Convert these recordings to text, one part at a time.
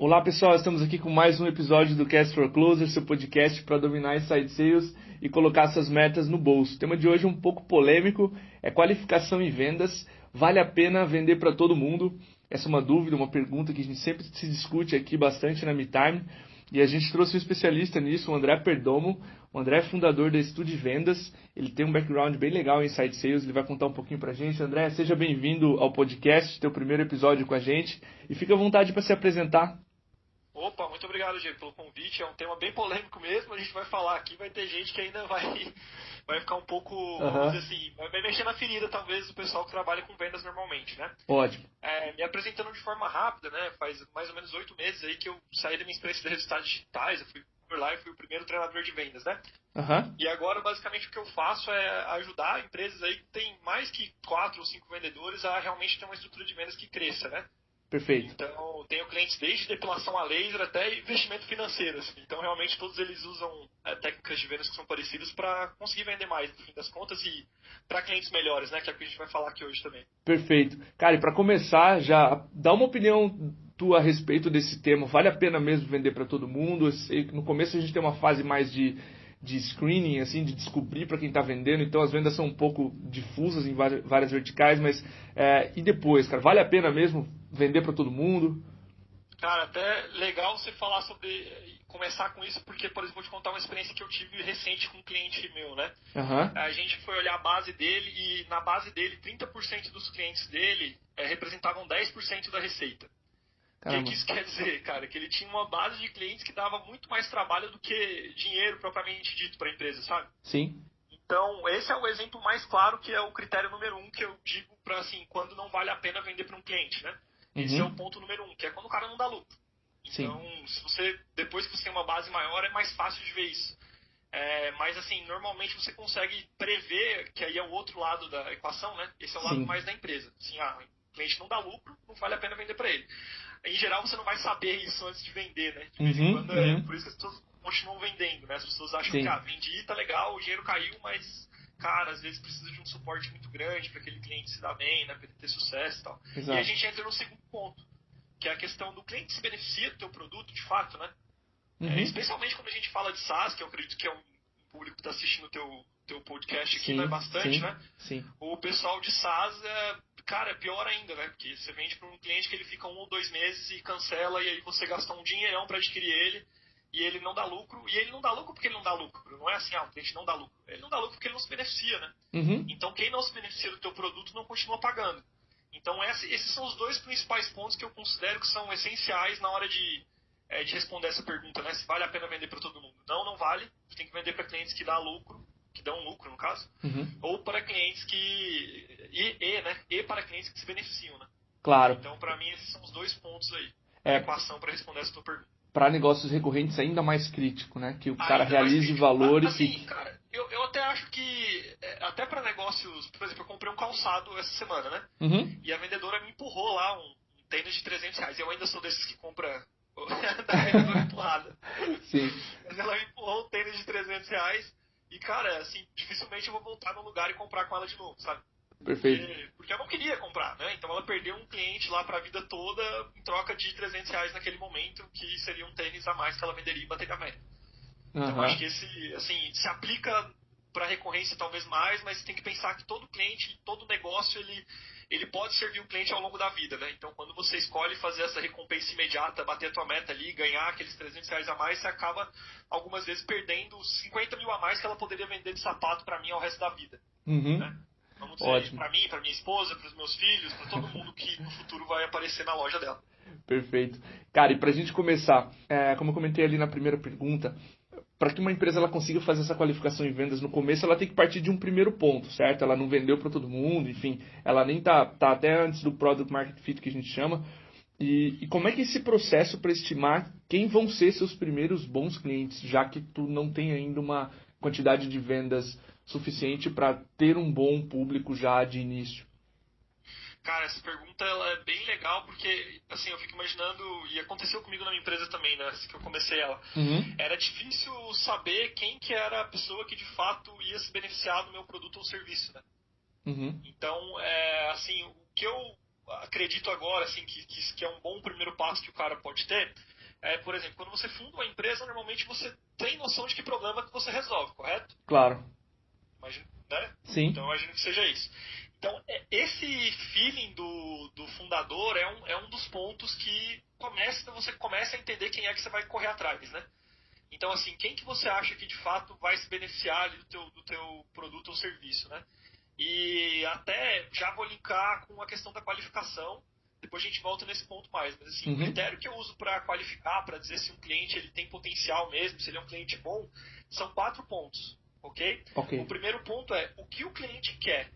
Olá pessoal, estamos aqui com mais um episódio do Cast for Closer, seu podcast para dominar inside sales e colocar suas metas no bolso. O tema de hoje é um pouco polêmico, é qualificação e vendas. Vale a pena vender para todo mundo? Essa é uma dúvida, uma pergunta que a gente sempre se discute aqui bastante na MeTime. E a gente trouxe um especialista nisso, o André Perdomo. O André é fundador da Estúdio Vendas. Ele tem um background bem legal em inside sales. Ele vai contar um pouquinho pra gente. André, seja bem-vindo ao podcast, teu primeiro episódio com a gente. E fica à vontade para se apresentar. Opa, muito obrigado, Diego, pelo convite. É um tema bem polêmico mesmo. A gente vai falar aqui, vai ter gente que ainda vai ficar um pouco, vamos dizer assim, vai mexer na ferida, talvez, do pessoal que trabalha com vendas normalmente, né? Ótimo. Me apresentando de forma rápida, né? Faz mais ou menos 8 meses aí que eu saí da minha experiência de resultados digitais. Eu fui por lá e fui o primeiro treinador de vendas, né? E agora, basicamente, o que eu faço é ajudar empresas aí que tem mais que 4 ou 5 vendedores a realmente ter uma estrutura de vendas que cresça, né? Perfeito. Então, tenho clientes desde depilação a laser até investimento financeiro. Assim. Então, realmente, todos eles usam técnicas de vendas que são parecidas para conseguir vender mais, no fim das contas, e para clientes melhores, né? Que é o que a gente vai falar aqui hoje também. Perfeito. Cara, e para começar, já dá uma opinião tua a respeito desse tema. Vale a pena mesmo vender para todo mundo? Eu sei que no começo a gente tem uma fase mais de screening, assim, de descobrir para quem está vendendo, então as vendas são um pouco difusas em várias verticais, mas e depois, cara, vale a pena mesmo vender para todo mundo? Cara, até legal você falar sobre, começar com isso, porque, por exemplo, vou te contar uma experiência que eu tive recente com um cliente meu, né? A gente foi olhar a base dele e na base dele, 30% dos clientes dele representavam 10% da receita. O que isso quer dizer, cara? Que ele tinha uma base de clientes que dava muito mais trabalho do que dinheiro propriamente dito para a empresa, sabe? Sim. Então, esse é o exemplo mais claro, que é o critério número 1 que eu digo para, assim, quando não vale a pena vender para um cliente, né? Esse é o ponto número 1, que é quando o cara não dá lucro. Então, se você, depois que você tem uma base maior, é mais fácil de ver isso. Mas, assim, normalmente você consegue prever, que aí é o outro lado da equação, né? Esse é o lado mais da empresa. Assim, o cliente não dá lucro, não vale a pena vender para ele. Em geral, você não vai saber isso antes de vender, né? De vez em quando, por isso que as pessoas continuam vendendo, né? As pessoas acham que, vendi, tá legal, o dinheiro caiu, mas, cara, às vezes precisa de um suporte muito grande para aquele cliente se dar bem, né? Para ele ter sucesso e tal. Exato. E aí a gente entra no segundo ponto, que é a questão do cliente se beneficia do teu produto, de fato, né? Especialmente quando a gente fala de SaaS, que eu acredito que é um público que está assistindo o teu podcast aqui, não é bastante, né? Sim. O pessoal de SaaS, cara, é pior ainda, né? Porque você vende para um cliente que ele fica 1 ou 2 meses e cancela, e aí você gasta um dinheirão para adquirir ele, e ele não dá lucro. E ele não dá lucro porque ele não dá lucro. Não é assim, o cliente não dá lucro. Ele não dá lucro porque ele não se beneficia, né? Então, quem não se beneficia do teu produto não continua pagando. Então, esses são os dois principais pontos que eu considero que são essenciais na hora de responder essa pergunta, né? Se vale a pena vender para todo mundo. Não vale. Você tem que vender para clientes que dão lucro, no caso, ou para clientes e para clientes que se beneficiam, né? Claro. Então, para mim, esses são os dois pontos aí da equação para responder essa tua pergunta. Para negócios recorrentes ainda mais crítico, né? Que o cara realize valor e fique... Cara, eu até acho que, até para negócios, por exemplo, eu comprei um calçado essa semana, né? E a vendedora me empurrou lá um tênis de R$300. Eu ainda sou desses que compra da vendedora empurrada. Sim. Mas ela me empurrou um tênis de R$300 e, cara, assim, dificilmente eu vou voltar no lugar e comprar com ela de novo, sabe? Perfeito. Porque eu não queria comprar, né? Então ela perdeu um cliente lá pra vida toda em troca de R$300 naquele momento, que seria um tênis a mais que ela venderia e bateria média. Então acho que esse, assim, se aplica para recorrência talvez mais, mas tem que pensar que todo cliente, todo negócio, ele pode servir o cliente ao longo da vida, né? Então, quando você escolhe fazer essa recompensa imediata, bater a tua meta ali, ganhar aqueles R$300 a mais, você acaba, algumas vezes, perdendo os 50 mil a mais que ela poderia vender de sapato para mim ao resto da vida. Né? Vamos dizer, para mim, para minha esposa, para os meus filhos, para todo mundo que no futuro vai aparecer na loja dela. Perfeito. Cara, e pra gente começar, como eu comentei ali na primeira pergunta, para que uma empresa ela consiga fazer essa qualificação em vendas no começo, ela tem que partir de um primeiro ponto, certo? Ela não vendeu para todo mundo, enfim, ela nem tá até antes do Product Market Fit que a gente chama. E como é que é esse processo para estimar quem vão ser seus primeiros bons clientes, já que tu não tem ainda uma quantidade de vendas suficiente para ter um bom público já de início? Cara, essa pergunta ela é bem legal porque, assim, eu fico imaginando, e aconteceu comigo na minha empresa também, né, assim que eu comecei ela. Era difícil saber quem que era a pessoa que de fato ia se beneficiar do meu produto ou serviço, né? Então, assim, o que eu acredito agora, assim, que é um bom primeiro passo que o cara pode ter, por exemplo, quando você funda uma empresa, normalmente você tem noção de que problema que você resolve, correto? Claro. Imagina, né? Sim. Então, imagino que seja isso. Então, esse feeling do fundador é um dos pontos que você começa a entender quem é que você vai correr atrás, né? Então, assim, quem que você acha que de fato vai se beneficiar ali do teu produto ou serviço, né? E até já vou linkar com a questão da qualificação, depois a gente volta nesse ponto mais. Mas, assim, o critério que eu uso para qualificar, para dizer se um cliente ele tem potencial mesmo, se ele é um cliente bom, são 4 pontos, ok? O primeiro ponto é o que o cliente quer,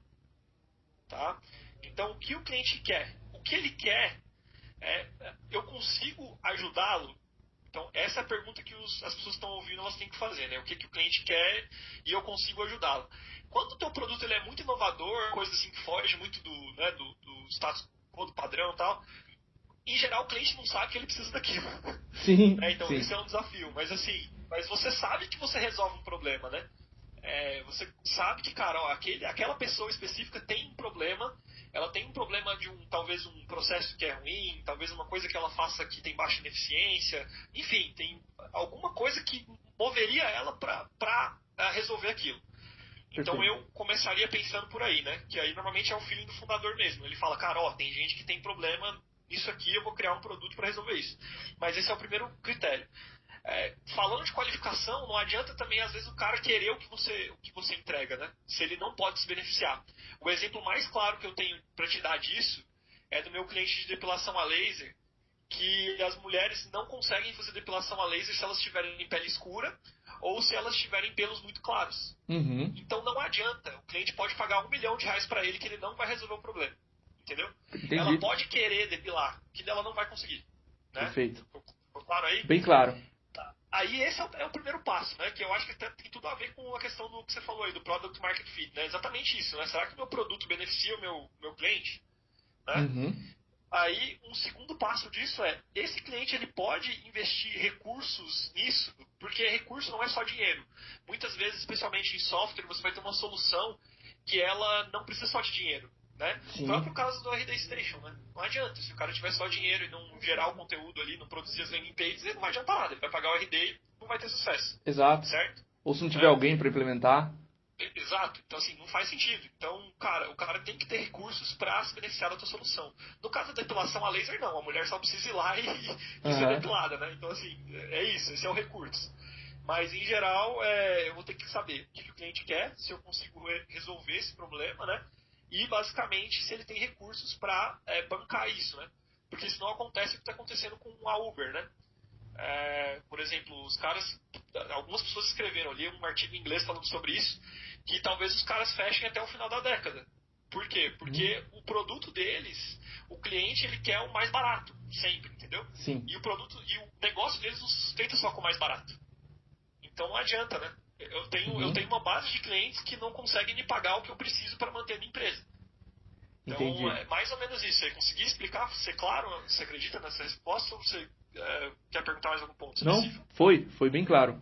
tá? Então, o que o cliente quer? O que ele quer, eu consigo ajudá-lo? Então, essa é a pergunta que as pessoas que estão ouvindo elas têm que fazer, né? O que o cliente quer e eu consigo ajudá-lo. Quando o teu produto ele é muito inovador, coisa assim que foge muito do status quo, do padrão e tal, em geral o cliente não sabe que ele precisa daquilo. Sim, então, sim. esse é um desafio. Mas assim, você sabe que você resolve um problema, né? Você sabe que, cara, aquela pessoa específica tem um problema, ela tem um problema de talvez um processo que é ruim, talvez uma coisa que ela faça que tem baixa ineficiência, enfim, tem alguma coisa que moveria ela para resolver aquilo. Então eu começaria pensando por aí, né? Que aí normalmente é o feeling do fundador mesmo. Ele fala, cara, tem gente que tem problema nisso aqui, eu vou criar um produto para resolver isso. Mas esse é o primeiro critério. Falando de qualificação, não adianta também, às vezes, o cara querer o que você entrega, né? Se ele não pode se beneficiar. O exemplo mais claro que eu tenho para te dar disso é do meu cliente de depilação a laser, que as mulheres não conseguem fazer depilação a laser se elas tiverem pele escura ou se elas tiverem pelos muito claros. Então não adianta. O cliente pode pagar R$1 milhão para ele que ele não vai resolver o problema. Entendeu? Entendi. Ela pode querer depilar, que ela não vai conseguir. Né? Perfeito. Ficou claro aí? Bem claro. Aí esse é o primeiro passo, né? Que eu acho que tem tudo a ver com a questão do que você falou aí, do Product Market Fit, né? Exatamente isso, né? Será que o meu produto beneficia o meu cliente? Né? Aí, um segundo passo disso esse cliente ele pode investir recursos nisso, porque recurso não é só dinheiro. Muitas vezes, especialmente em software, você vai ter uma solução que ela não precisa só de dinheiro. Né? O próprio caso do RD Station, né? Não adianta, se o cara tiver só dinheiro e não gerar o conteúdo ali, não produzir as landing pages, ele não vai adiantar nada, ele vai pagar o RD e não vai ter sucesso. Exato. Certo? Ou se não tiver alguém para implementar. Exato, então assim, não faz sentido. Então, cara, o cara tem que ter recursos para se beneficiar da tua solução. No caso da depilação a laser, não, a mulher só precisa ir lá e ser depilada, né? Então assim, é isso, esse é o recurso. Mas em geral, eu vou ter que saber o que o cliente quer, se eu consigo resolver esse problema, né? E basicamente se ele tem recursos para bancar isso, né? Porque senão acontece o que está acontecendo com a Uber, né? Por exemplo, algumas pessoas escreveram ali um artigo em inglês falando sobre isso, que talvez os caras fechem até o final da década. Por quê? Porque o produto deles, o cliente ele quer o mais barato, sempre, entendeu? Sim. E o negócio deles não se sustenta só com o mais barato. Então não adianta, né? Eu tenho uma base de clientes que não conseguem me pagar o que eu preciso para manter a minha empresa. Então, Entendi. é mais ou menos isso. Você conseguir explicar, ser claro, você acredita nessa resposta ou você quer perguntar mais algum ponto específico? Não, foi bem claro.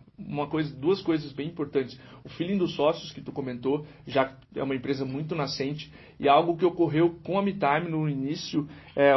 Duas coisas bem importantes. O feeling dos sócios que tu comentou, já é uma empresa muito nascente, e algo que ocorreu com a MeTime no início,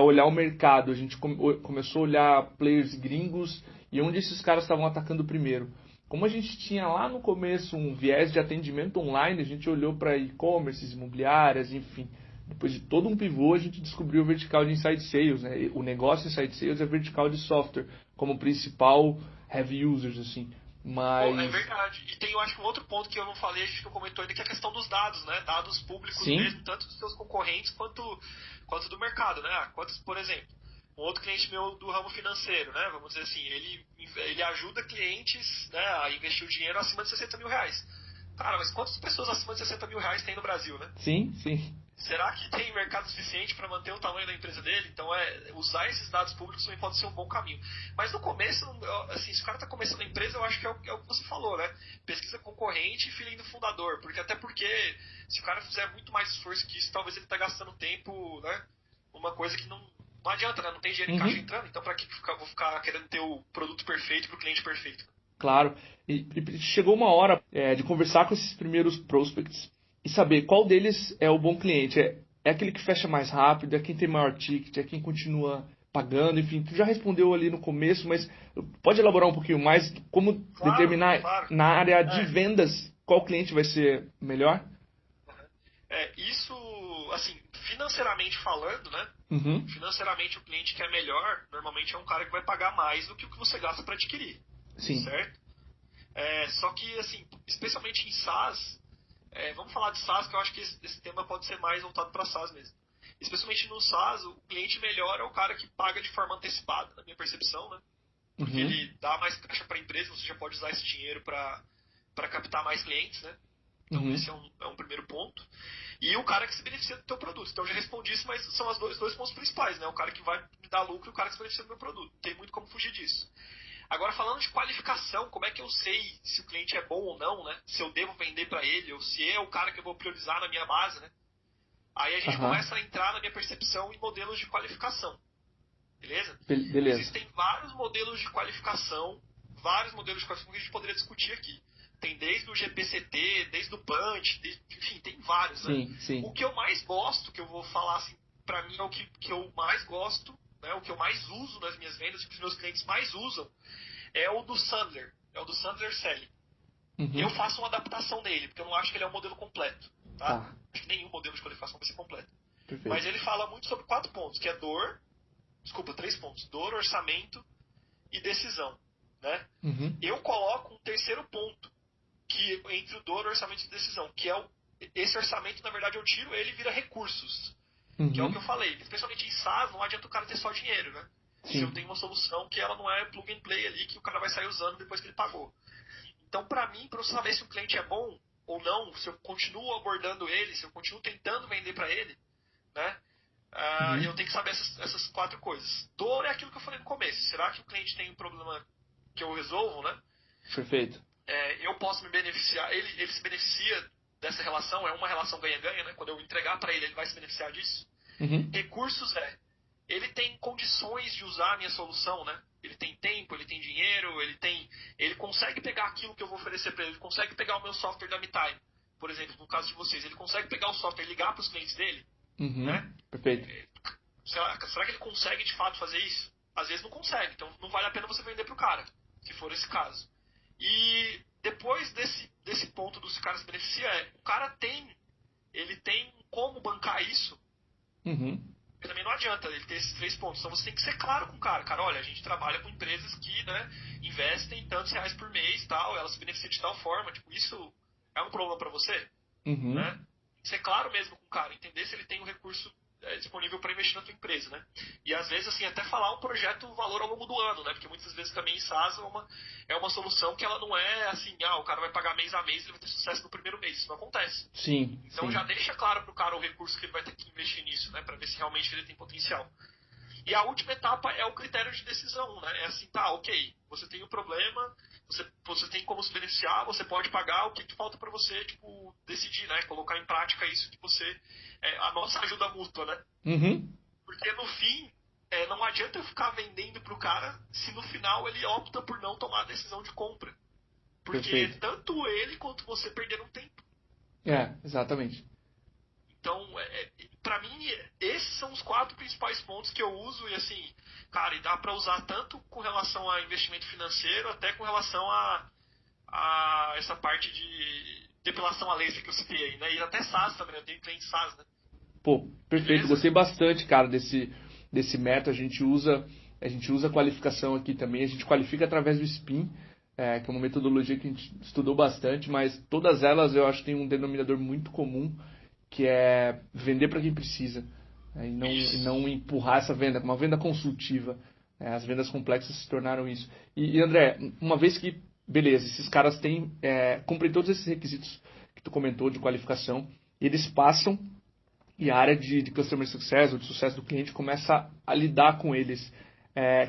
olhar o mercado. A gente começou a olhar players gringos e onde esses caras estavam atacando primeiro. Como a gente tinha lá no começo um viés de atendimento online, a gente olhou para e-commerces, imobiliárias, enfim. Depois de todo um pivô, a gente descobriu o vertical de Inside Sales, né? O negócio Inside Sales é vertical de software, como principal heavy users, assim. Mas... É verdade. E tem, eu acho, um outro ponto que eu não falei, a gente não comentou ainda, que é a questão dos dados, né? Dados públicos mesmo, tanto dos seus concorrentes quanto do mercado, né? Por exemplo, um outro cliente meu do ramo financeiro, né? Vamos dizer assim, ele ajuda clientes, né, a investir o dinheiro acima de 60 mil reais. Cara, mas quantas pessoas acima de 60 mil reais tem no Brasil, né? Sim. Será que tem mercado suficiente para manter o tamanho da empresa dele? Então, usar esses dados públicos também pode ser um bom caminho. Mas no começo, assim, se o cara está começando a empresa, eu acho que é o que você falou, né? Pesquisa concorrente e feeling do fundador. Até porque, se o cara fizer muito mais esforço que isso, talvez ele está gastando tempo, né? Uma coisa que não adianta, né? Não tem dinheiro em caixa entrando. Então, para que vou ficar querendo ter o produto perfeito para o cliente perfeito? Claro. E chegou uma hora de conversar com esses primeiros prospects e saber qual deles é o bom cliente. É aquele que fecha mais rápido, é quem tem maior ticket, é quem continua pagando, enfim, tu já respondeu ali no começo, mas pode elaborar um pouquinho mais como determinar na área de vendas qual cliente vai ser melhor? Isso, assim, financeiramente falando, né? Financeiramente o cliente que é melhor, normalmente é um cara que vai pagar mais do que o que você gasta para adquirir. Sim. Certo? Só que, assim, especialmente em SaaS, vamos falar de SaaS, que eu acho que esse tema pode ser mais voltado para SaaS mesmo. Especialmente no SaaS, o cliente melhor é o cara que paga de forma antecipada, na minha percepção, né? Porque ele dá mais caixa para a empresa, você já pode usar esse dinheiro para captar mais clientes, né? Então esse é um primeiro ponto. E o cara que se beneficia do teu produto. Então eu já respondi isso, mas são os dois pontos principais, né? O cara que vai me dar lucro e o cara que se beneficia do meu produto. Não tem muito como fugir disso. Agora, falando de qualificação, como é que eu sei se o cliente é bom ou não, né? Se eu devo vender para ele, ou se é o cara que eu vou priorizar na minha base, né? Aí a gente começa a entrar na minha percepção em modelos de qualificação. Beleza? Beleza. Existem vários modelos de qualificação que a gente poderia discutir aqui. Tem desde o GPCT, desde o Punch, enfim, tem vários, né? Sim. O que eu mais gosto, que eu vou falar assim, pra mim é o que eu mais gosto, né? O que eu mais uso nas minhas vendas, que os meus clientes mais usam, é o do Sandler. É o do Sandler Selling. Eu faço uma adaptação nele, porque eu não acho que ele é um modelo completo. Tá? Acho que nenhum modelo de qualificação vai ser completo. Perfeito. Mas ele fala muito sobre 4 pontos, que é 3 pontos. Dor, orçamento e decisão. Né? Eu coloco um terceiro ponto, que entre o dor, orçamento e decisão, que é esse orçamento, na verdade, eu tiro ele e vira recursos. Que é o que eu falei. Especialmente em SaaS, não adianta o cara ter só dinheiro, né? Sim. Se eu tenho uma solução que ela não é plug and play ali, que o cara vai sair usando depois que ele pagou. Então, para mim, para eu saber se o cliente é bom ou não, se eu continuo abordando ele, se eu continuo tentando vender para ele, né? Eu tenho que saber essas 4 coisas. Dor é aquilo que eu falei no começo. Será que o cliente tem um problema que eu resolvo, né? Perfeito. Eu posso me beneficiar, ele se beneficia dessa relação, é uma relação ganha-ganha, né? Quando eu entregar para ele, ele vai se beneficiar disso. Recursos ele tem condições de usar a minha solução, né? Ele tem tempo, ele tem dinheiro, ele consegue pegar aquilo que eu vou oferecer para ele, ele consegue pegar o meu software da MeTime, por exemplo, no caso de vocês, ele consegue pegar o software e ligar para os clientes dele, né? Perfeito. Será que ele consegue de fato fazer isso? Às vezes não consegue, então não vale a pena você vender pro cara, se for esse caso. E depois desse ponto dos caras se beneficia, o cara ele tem como bancar isso. Porque também não adianta ele ter esses 3 pontos. Então você tem que ser claro com o cara. Cara, olha, a gente trabalha com empresas que, né, investem tantos reais por mês e tal, elas se beneficiam de tal forma. Tipo, isso é um problema para você? Né? Ser claro mesmo com o cara, entender se ele tem um recurso disponível para investir na tua empresa, né? E às vezes, assim, até falar um projeto valor ao longo do ano, né? Porque muitas vezes também em SaaS é uma solução que ela não é assim, o cara vai pagar mês a mês e ele vai ter sucesso no primeiro mês. Isso não acontece. Sim. Então já deixa claro pro cara o recurso que ele vai ter que investir nisso, né? Para ver se realmente ele tem potencial. E a última etapa é o critério de decisão, né? É assim, tá, ok, você tem um problema, você tem como se beneficiar, você pode pagar, o que falta para você, tipo, decidir, né? Colocar em prática isso que você... a nossa ajuda mútua, né? Porque no fim, não adianta eu ficar vendendo pro cara se no final ele opta por não tomar a decisão de compra. Porque Perfeito. tanto ele quanto você perderam tempo. Exatamente. Então, pra mim, esses são os 4 principais pontos que eu uso e assim, cara, e dá pra usar tanto com relação a investimento financeiro, até com relação a essa parte de depilação a laser que eu citei aí, né? E até SaaS também, eu tenho cliente SaaS, né? Pô, perfeito. Beleza? Gostei bastante, cara, desse método. A gente usa a qualificação aqui também. A gente qualifica através do SPIN, que é uma metodologia que a gente estudou bastante, mas todas elas eu acho que tem um denominador muito comum, que é vender para quem precisa, e não empurrar essa venda, uma venda consultiva. As vendas complexas se tornaram isso. E André, uma vez que, beleza, esses caras cumprem todos esses requisitos que tu comentou de qualificação, eles passam e a área de Customer Success, ou de sucesso do cliente, começa a lidar com eles.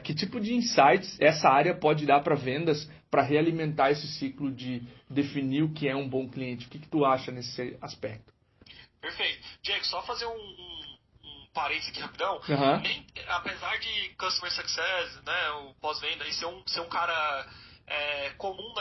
Que tipo de insights essa área pode dar para vendas para realimentar esse ciclo de definir o que é um bom cliente? O que tu acha nesse aspecto? Perfeito. Jake, só fazer um parênteses aqui rapidão. Apesar de Customer Success, né, o pós-venda, e ser um cara comum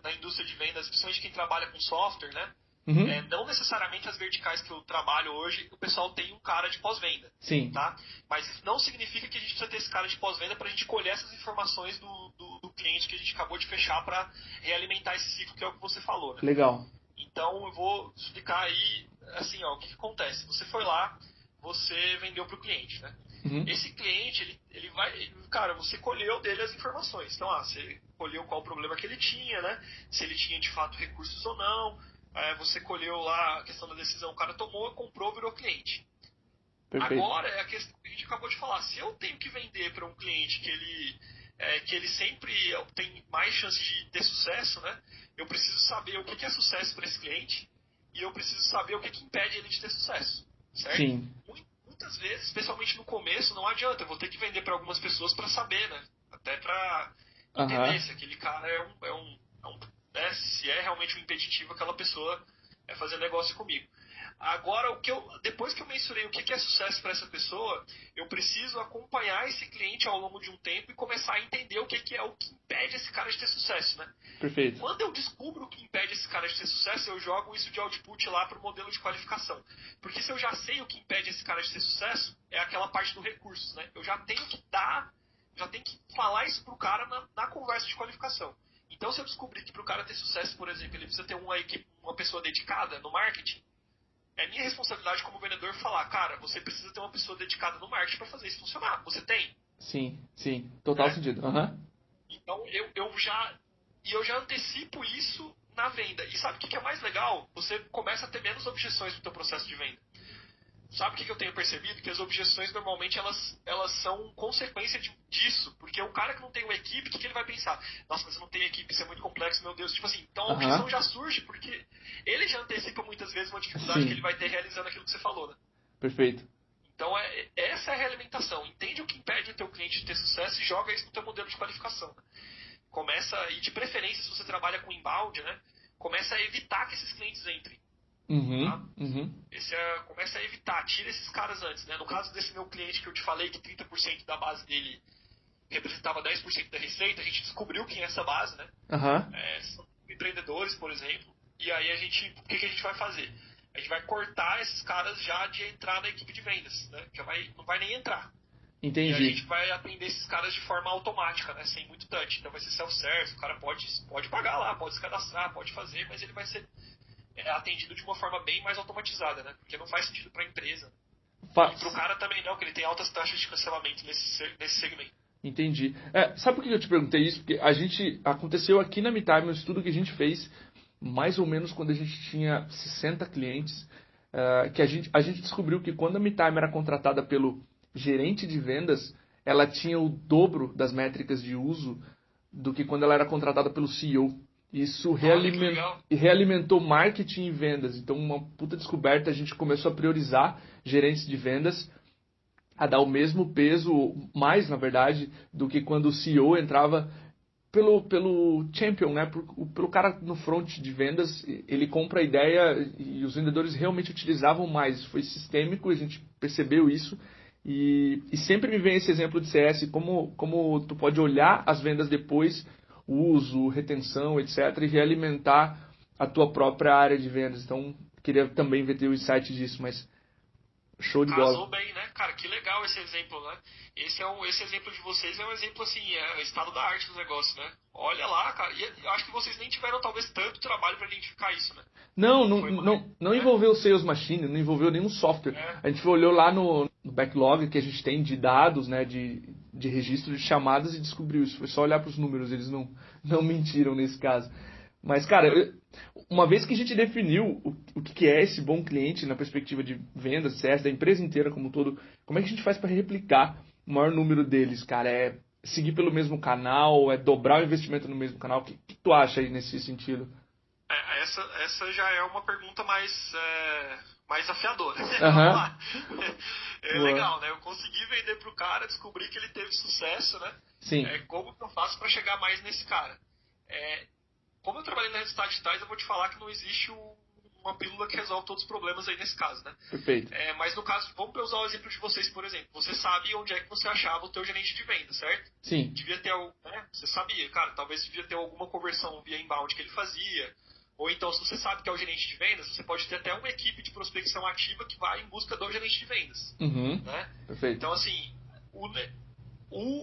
na indústria de vendas, principalmente quem trabalha com software, né? Não necessariamente as verticais que eu trabalho hoje, o pessoal tem um cara de pós-venda. Sim. Tá? Mas isso não significa que a gente precisa ter esse cara de pós-venda para a gente colher essas informações do cliente que a gente acabou de fechar para realimentar esse ciclo, que é o que você falou. Né? Legal. Então eu vou explicar aí, assim, ó, o que acontece. Você foi lá, você vendeu para o cliente, né? Esse cliente, ele vai... Cara, você colheu dele as informações. Então, você colheu qual o problema que ele tinha, né? Se ele tinha de fato recursos ou não. Você colheu lá a questão da decisão, o cara tomou, comprou, virou cliente. Perfeito. Agora é a questão que a gente acabou de falar. Se eu tenho que vender para um cliente que ele sempre tem mais chance de ter sucesso, né? Eu preciso saber o que é sucesso para esse cliente e eu preciso saber o que impede ele de ter sucesso, certo? Sim. Muitas vezes, especialmente no começo, não adianta. Eu vou ter que vender para algumas pessoas para saber, né? Até para entender se aquele cara né? Se é realmente um impeditivo aquela pessoa fazer negócio comigo. Agora, depois que eu mensurei o que é sucesso para essa pessoa, eu preciso acompanhar esse cliente ao longo de um tempo e começar a entender o que é o que impede esse cara de ter sucesso, né? Perfeito. Quando eu descubro o que impede esse cara de ter sucesso, eu jogo isso de output lá para o modelo de qualificação. Porque se eu já sei o que impede esse cara de ter sucesso, é aquela parte do recursos, né? Eu já tenho que falar isso pro cara na conversa de qualificação. Então, se eu descobrir que para o cara ter sucesso, por exemplo, ele precisa ter uma pessoa dedicada no marketing, é minha responsabilidade como vendedor falar, cara, você precisa ter uma pessoa dedicada no marketing para fazer isso funcionar. Você tem? Sim. Total sentido. Então, eu já antecipo isso na venda. E sabe o que é mais legal? Você começa a ter menos objeções no teu processo de venda. Sabe o que eu tenho percebido? Que as objeções, normalmente, elas são consequência disso. Porque o cara que não tem uma equipe, o que ele vai pensar? Nossa, mas eu não tenho equipe, isso é muito complexo, meu Deus. Tipo assim, então a objeção já surge, porque ele já antecipa muitas vezes uma dificuldade que ele vai ter realizando aquilo que você falou, né? Perfeito. Então, essa é a realimentação. Entende o que impede o teu cliente de ter sucesso e joga isso no teu modelo de qualificação. Né? E de preferência, se você trabalha com inbound, né? Começa a evitar que esses clientes entrem. Começa a evitar, tira esses caras antes, né? No caso desse meu cliente que eu te falei que 30% da base dele representava 10% da receita, a gente descobriu quem é essa base, né? São empreendedores, por exemplo. E aí o que a gente vai fazer? A gente vai cortar esses caras já de entrar na equipe de vendas, né? Que não vai nem entrar. Entendi. E a gente vai atender esses caras de forma automática, né? Sem muito touch. Então vai ser self-service, o cara pode pagar lá, pode se cadastrar, pode fazer, mas ele vai ser atendido de uma forma bem mais automatizada, né? Porque não faz sentido para a empresa. E para o cara também não, que ele tem altas taxas de cancelamento nesse segmento. Entendi. Sabe por que eu te perguntei isso? Porque aconteceu aqui na MeTime um estudo que a gente fez, mais ou menos quando a gente tinha 60 clientes, que a gente descobriu que quando a MeTime era contratada pelo gerente de vendas, ela tinha o dobro das métricas de uso do que quando ela era contratada pelo CEO. Isso realimentou marketing e vendas. Então, uma puta descoberta, a gente começou a priorizar gerentes de vendas, a dar o mesmo peso, mais na verdade, do que quando o CEO entrava pelo champion, né? Pelo cara no front de vendas, ele compra a ideia e os vendedores realmente utilizavam mais. Isso foi sistêmico, a gente percebeu isso. E sempre me vem esse exemplo de CS, como tu pode olhar as vendas depois, uso, retenção, etc., e realimentar a tua própria área de vendas. Então, queria também ver o insight disso, mas show de bola. Casou bem, né? Cara, que legal esse exemplo, né? Esse exemplo de vocês é um exemplo, assim, é o estado da arte do negócio, né? Olha lá, cara, e eu acho que vocês nem tiveram, talvez, tanto trabalho para identificar isso, né? Não envolveu Sales Machine, não envolveu nenhum software. A gente olhou lá no backlog que a gente tem de dados, né, de registro de chamadas e descobriu isso. Foi só olhar para os números, eles não mentiram nesse caso. Mas, cara, uma vez que a gente definiu o que é esse bom cliente na perspectiva de vendas, CS, da empresa inteira como um todo, como é que a gente faz para replicar o maior número deles, cara? É seguir pelo mesmo canal? É dobrar o investimento no mesmo canal? O que tu acha aí nesse sentido? Essa já é uma pergunta mais afiadora. Vamos lá. Legal, né? Eu consegui vender pro cara, descobri que ele teve sucesso, né? Sim. Como que eu faço para chegar mais nesse cara? Como eu trabalhei na Resultados Digitais, eu vou te falar que não existe uma pílula que resolve todos os problemas aí nesse caso, né? Perfeito. Mas no caso, vamos usar o exemplo de vocês, por exemplo. Você sabe onde é que você achava o teu gerente de venda, certo? Sim. Devia ter, né? Você sabia, cara, talvez devia ter alguma conversão via inbound que ele fazia, Ou então, se você sabe que é o gerente de vendas, você pode ter até uma equipe de prospecção ativa que vai em busca do gerente de vendas. Né? Perfeito. Então, assim,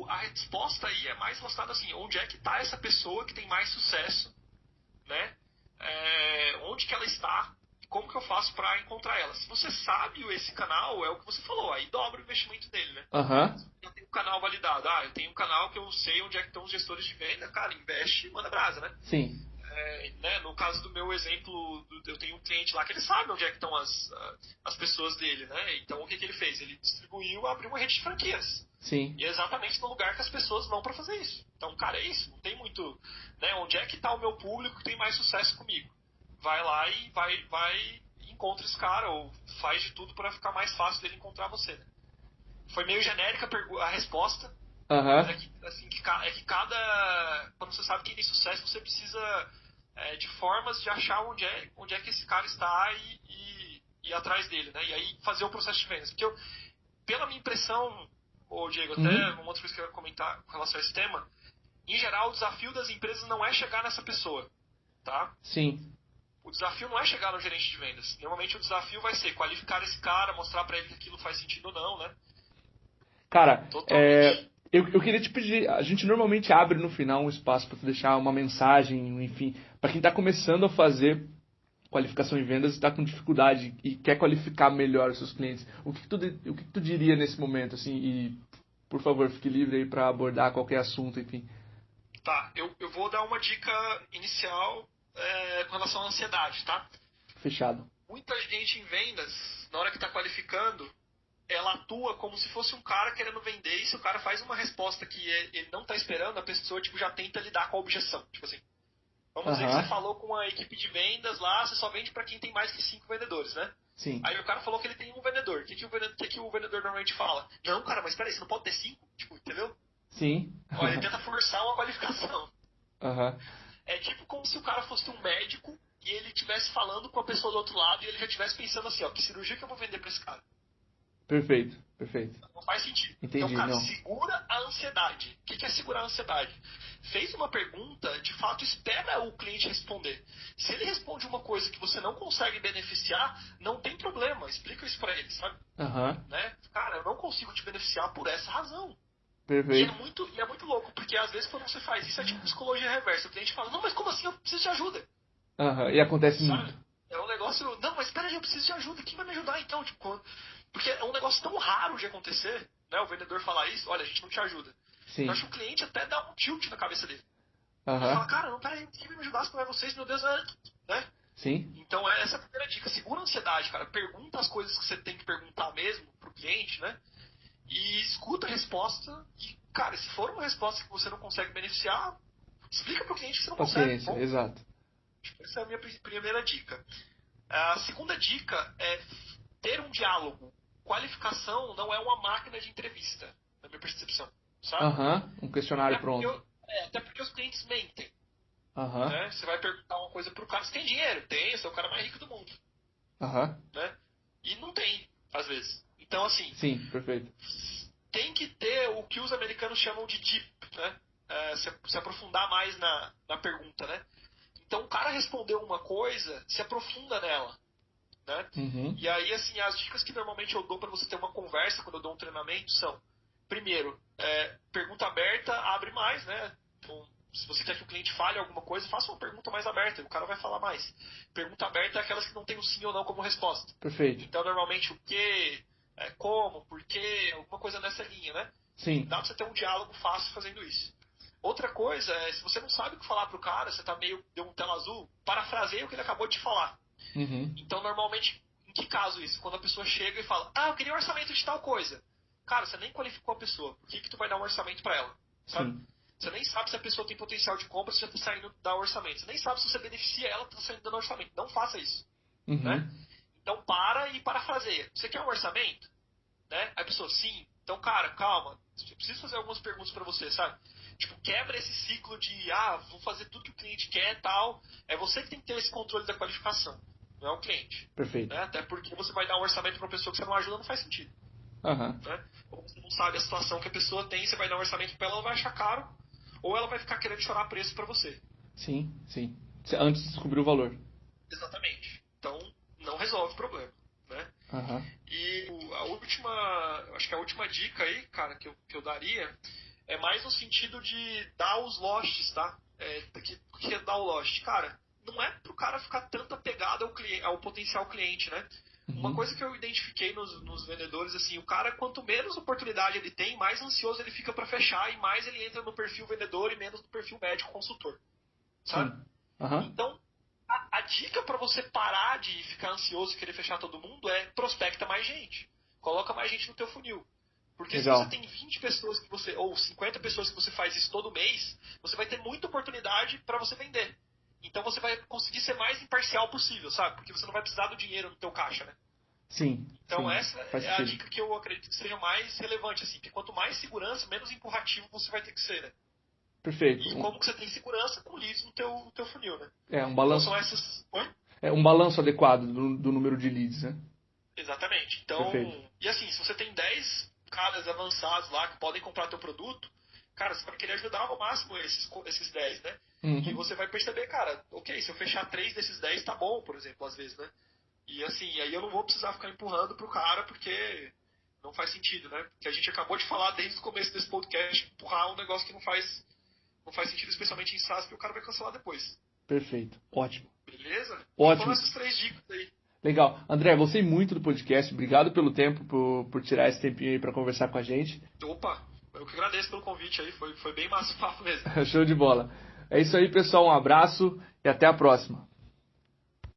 a resposta aí é mais relacionada assim, onde é que está essa pessoa que tem mais sucesso, né? Onde que ela está, como que eu faço para encontrar ela? Se você sabe esse canal, é o que você falou, aí dobra o investimento dele, né? Eu tenho um canal validado, eu tenho um canal que eu sei onde é que estão os gestores de venda, cara, investe e manda brasa, né? Sim. Né? No caso do meu exemplo, eu tenho um cliente lá que ele sabe onde é que estão as pessoas dele, né? Então o que ele fez? Ele distribuiu, abriu uma rede de franquias. Sim. E é exatamente no lugar que as pessoas vão para fazer isso. Então, cara, é isso. Não tem muito, né? Onde é que está o meu público que tem mais sucesso comigo? Vai lá e vai encontra esse cara ou faz de tudo para ficar mais fácil dele encontrar você. Né? Foi meio genérica a resposta. Mas é que, assim, quando você sabe quem tem sucesso, você precisa de formas de achar onde é que esse cara está e ir atrás dele, né? E aí fazer o processo de vendas. Porque pela minha impressão, Diego, até uma outra coisa que eu ia comentar com relação a esse tema, em geral o desafio das empresas não é chegar nessa pessoa, tá? Sim. O desafio não é chegar no gerente de vendas. Normalmente o desafio vai ser qualificar esse cara, mostrar para ele que aquilo faz sentido ou não, né? Cara, eu queria te pedir, a gente normalmente abre no final um espaço para deixar uma mensagem, enfim, para quem está começando a fazer qualificação em vendas e está com dificuldade e quer qualificar melhor os seus clientes. O que tu diria nesse momento, assim, e por favor, fique livre aí para abordar qualquer assunto, enfim. Tá, eu vou dar uma dica inicial com relação à ansiedade, tá? Fechado. Muita gente em vendas, na hora que está qualificando, ela atua como se fosse um cara querendo vender, e se o cara faz uma resposta que ele não está esperando, a pessoa tipo, já tenta lidar com a objeção. Tipo assim, vamos dizer que você falou com a equipe de vendas lá, você só vende para quem tem mais que 5 vendedores, né? Sim. Aí o cara falou que ele tem um vendedor. O que o vendedor normalmente fala? Não, cara, mas peraí, você não pode ter 5? Tipo, entendeu? Sim. Olha, ele tenta forçar uma qualificação. Uhum. É tipo como se o cara fosse um médico e ele estivesse falando com a pessoa do outro lado e ele já estivesse pensando assim, ó, que cirurgia que eu vou vender pra esse cara? Perfeito. Não faz sentido. Entendi, então, cara, não. segura a ansiedade. O que é segurar a ansiedade? Fez uma pergunta, de fato, espera o cliente responder. Se ele responde uma coisa que você não consegue beneficiar, não tem problema. Explica isso pra ele, sabe? Uhum. Né? Cara, eu não consigo te beneficiar por essa razão. Perfeito. E é muito louco, porque às vezes quando você faz isso é tipo psicologia reversa. O cliente fala, não, mas como assim? Eu preciso de ajuda. Uhum. E acontece sabe? muito. É um negócio, não, mas peraí, eu preciso de ajuda. Quem vai me ajudar então? Tipo, porque é um negócio tão raro de acontecer, né? O vendedor falar isso, olha, a gente não te ajuda. Sim. Eu acho que o cliente até dá um tilt na cabeça dele. Uhum. Ele fala, cara, não, peraí, quem vai me ajudar se não é vocês, meu Deus, né? Sim. Então essa é a primeira dica. Segura a ansiedade, cara. Pergunta as coisas que você tem que perguntar mesmo pro cliente, né? E escuta a resposta e, cara, se for uma resposta que você não consegue beneficiar, explica pro cliente que você não Paciência, consegue. exato. Essa é a minha primeira dica. A segunda dica é ter um diálogo. Qualificação não é uma máquina de entrevista, na minha percepção, sabe? Um questionário pronto. Até porque os clientes mentem. Aham. Né? Você vai perguntar uma coisa pro cara, você tem dinheiro? Tem, você é o cara mais rico do mundo. Né? E não tem, às vezes. Então, assim... Sim, perfeito. Tem que ter o que os americanos chamam de deep, né? Se aprofundar mais na pergunta, né? Então, o cara respondeu uma coisa, se aprofunda nela. Né? Uhum. E aí, assim, as dicas que normalmente eu dou para você ter uma conversa quando eu dou um treinamento são: primeiro, pergunta aberta abre mais, né? Então, se você quer que o cliente fale alguma coisa, faça uma pergunta mais aberta, o cara vai falar mais. Pergunta aberta é aquelas que não tem o sim ou não como resposta. Perfeito. Então, normalmente, o que, como, por quê, alguma coisa nessa linha, né? Sim. Dá pra você ter um diálogo fácil fazendo isso. Outra coisa é, se você não sabe o que falar pro cara, você tá deu um tela azul, parafraseia o que ele acabou de falar. Uhum. Então, normalmente, em que caso isso? Quando a pessoa chega e fala, eu queria um orçamento de tal coisa. Cara, você nem qualificou a pessoa. Por que tu vai dar um orçamento para ela? Sabe? Sim. Você nem sabe se a pessoa tem potencial de compra, se já tá saindo dar orçamento. Você nem sabe se você beneficia ela, tá saindo dando orçamento. Não faça isso. Uhum. Né? Então, para e parafraseia. Você quer um orçamento? Né? Aí a pessoa, sim. Então, cara, calma. Eu preciso fazer algumas perguntas para você, sabe? Tipo, quebra esse ciclo de, vou fazer tudo que o cliente quer e tal. É você que tem que ter esse controle da qualificação. Não é o cliente. Perfeito. Né? Até porque você vai dar um orçamento para uma pessoa que você não ajuda, não faz sentido. Uhum. Né? Ou você não sabe a situação que a pessoa tem, você vai dar um orçamento para ela, ela vai achar caro, ou ela vai ficar querendo chorar preço para você. Sim, sim. Antes de descobrir o valor. Exatamente. Então, não resolve o problema, né? Uhum. E acho que a última dica aí, cara, que eu daria é mais no sentido de dar os losts, tá? O que é dar o lost? Cara, não é pro cara ficar tanto apegado ao potencial cliente, né? Uma coisa que eu identifiquei nos vendedores, assim, o cara, quanto menos oportunidade ele tem, mais ansioso ele fica para fechar e mais ele entra no perfil vendedor e menos no perfil médico consultor, sabe? Uhum. Então, a dica para você parar de ficar ansioso e querer fechar todo mundo é prospecta mais gente. Coloca mais gente no teu funil. Porque Legal. se você tem 20 pessoas ou 50 pessoas que você faz isso todo mês, você vai ter muita oportunidade para você vender. Então você vai conseguir ser mais imparcial possível, sabe? Porque você não vai precisar do dinheiro no teu caixa, né? Sim. Então sim, essa é a dica que eu acredito que seja mais relevante, assim. Porque quanto mais segurança, menos empurrativo você vai ter que ser, né? Perfeito. E como que você tem segurança com leads no teu funil, né? Um balanço. Então são essas... Oi? Um balanço adequado do número de leads, né? Exatamente. Então, Perfeito. E assim, se você tem 10 caras avançados lá que podem comprar teu produto, cara, você vai querer ajudar ao máximo esses 10, né? Uhum. E você vai perceber, cara, ok, se eu fechar 3 desses 10 tá bom, por exemplo, às vezes, né? E assim, aí eu não vou precisar ficar empurrando pro cara porque não faz sentido, né? Porque a gente acabou de falar desde o começo desse podcast, empurrar um negócio que não faz sentido, especialmente em SaaS, que o cara vai cancelar depois. Perfeito. Ótimo. Beleza? Ótimo. Foram essas 3 dicas aí. Legal. André, gostei muito do podcast. Obrigado pelo tempo, por tirar esse tempinho aí para conversar com a gente. Opa, eu que agradeço pelo convite aí. Foi bem massa o papo mesmo. Show de bola. É isso aí, pessoal. Um abraço e até a próxima.